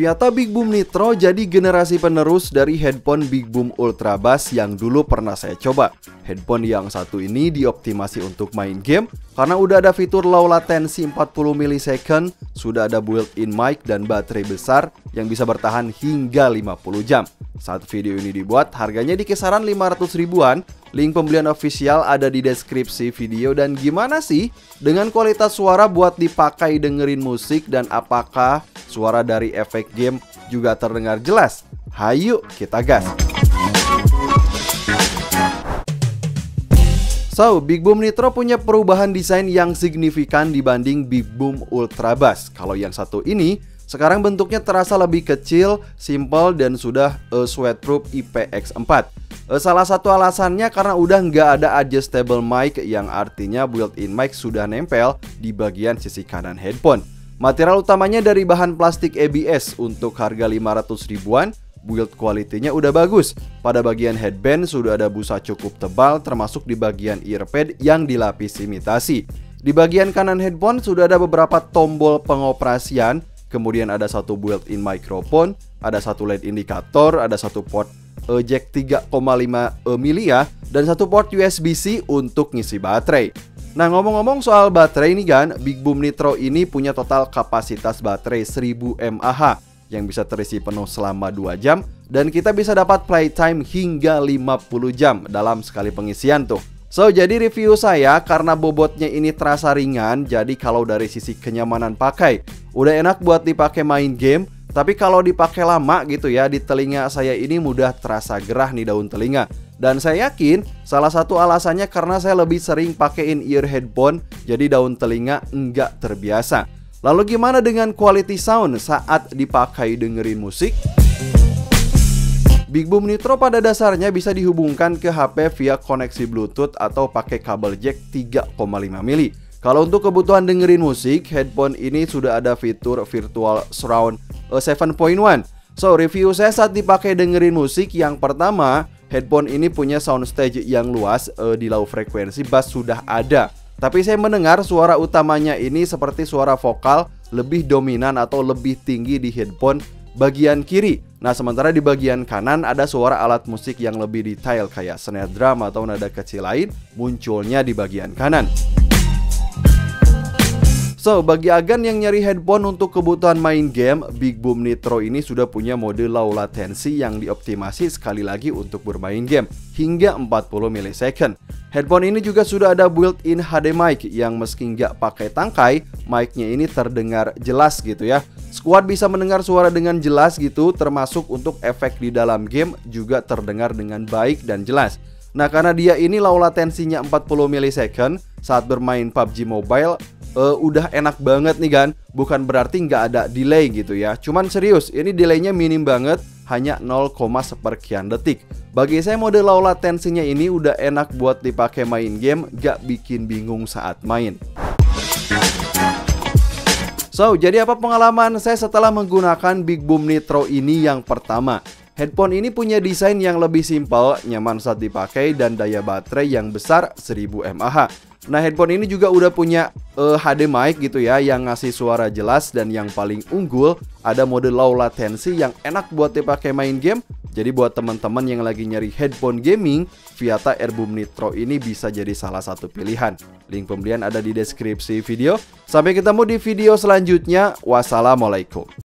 Viata Big Boom Nitro jadi generasi penerus dari headphone Big Boom Ultra Bass yang dulu pernah saya coba. Headphone yang satu ini dioptimasi untuk main game karena udah ada fitur low latency 40 millisecond, sudah ada built-in mic dan baterai besar yang bisa bertahan hingga 50 jam. Saat video ini dibuat, harganya di kisaran 500 ribuan. Link pembelian official ada di deskripsi video. Dan gimana sih dengan kualitas suara buat dipakai dengerin musik, dan apakah suara dari efek game juga terdengar jelas? Hayu kita gas. So, Big Boom Nitro punya perubahan desain yang signifikan dibanding Big Boom Ultra Bass. Kalau yang satu ini sekarang bentuknya terasa lebih kecil, simple, dan sudah sweatproof IPX4. Salah satu alasannya karena udah nggak ada adjustable mic, yang artinya built-in mic sudah nempel di bagian sisi kanan headphone. Material utamanya dari bahan plastik ABS untuk harga 500 ribuan. Build quality-nya udah bagus. Pada bagian headband sudah ada busa cukup tebal, termasuk di bagian earpad yang dilapisi imitasi. Di bagian kanan headphone sudah ada beberapa tombol pengoperasian. Kemudian ada satu built-in microphone, ada satu LED indikator, ada satu port jack 3,5 mili ya, dan satu port USB-C untuk ngisi baterai. Nah, ngomong-ngomong soal baterai ini kan, Big Boom Nitro ini punya total kapasitas baterai 1000 mAh yang bisa terisi penuh selama 2 jam, dan kita bisa dapat playtime hingga 50 jam dalam sekali pengisian tuh. So, jadi review saya karena bobotnya ini terasa ringan, jadi kalau dari sisi kenyamanan pakai udah enak buat dipakai main game. Tapi kalau dipakai lama gitu ya, di telinga saya ini mudah terasa gerah nih daun telinga. Dan saya yakin salah satu alasannya karena saya lebih sering pakein ear headphone, jadi daun telinga enggak terbiasa. Lalu gimana dengan quality sound saat dipakai dengerin musik? Big Boom Nitro pada dasarnya bisa dihubungkan ke HP via koneksi Bluetooth atau pakai kabel jack 3,5 mili. Kalau untuk kebutuhan dengerin musik, headphone ini sudah ada fitur virtual surround 7.1. So, review saya saat dipakai dengerin musik, yang pertama, headphone ini punya soundstage yang luas, di low frekuensi bass sudah ada. Tapi saya mendengar suara utamanya ini seperti suara vokal lebih dominan atau lebih tinggi di headphone bagian kiri. Nah, sementara di bagian kanan ada suara alat musik yang lebih detail kayak snare drum atau nada kecil lain munculnya di bagian kanan. So, bagi agan yang nyari headphone untuk kebutuhan main game, Big Boom Nitro ini sudah punya mode low latency yang dioptimasi sekali lagi untuk bermain game hingga 40 millisecond. Headphone ini juga sudah ada built-in HD mic yang meski nggak pakai tangkai, mic-nya ini terdengar jelas gitu ya. Squad bisa mendengar suara dengan jelas gitu, termasuk untuk efek di dalam game juga terdengar dengan baik dan jelas. Nah, karena dia ini low latensinya 40 millisecond saat bermain PUBG Mobile, udah enak banget nih kan. Bukan berarti nggak ada delay gitu ya. Cuman serius, ini delaynya minim banget, hanya 0, seperkian detik. Bagi saya mode low latensinya ini udah enak buat dipakai main game, gak bikin bingung saat main. So, jadi apa pengalaman saya setelah menggunakan Big Boom Nitro ini? Yang pertama, headphone ini punya desain yang lebih simpel, nyaman saat dipakai, dan daya baterai yang besar 1000 mAh. Nah, headphone ini juga udah punya HD mic gitu ya, yang ngasih suara jelas, dan yang paling unggul ada mode low latency yang enak buat dipakai main game. Jadi buat teman-teman yang lagi nyari headphone gaming, Viata Airboom Nitro ini bisa jadi salah satu pilihan. Link pembelian ada di deskripsi video. Sampai ketemu di video selanjutnya. Wassalamualaikum.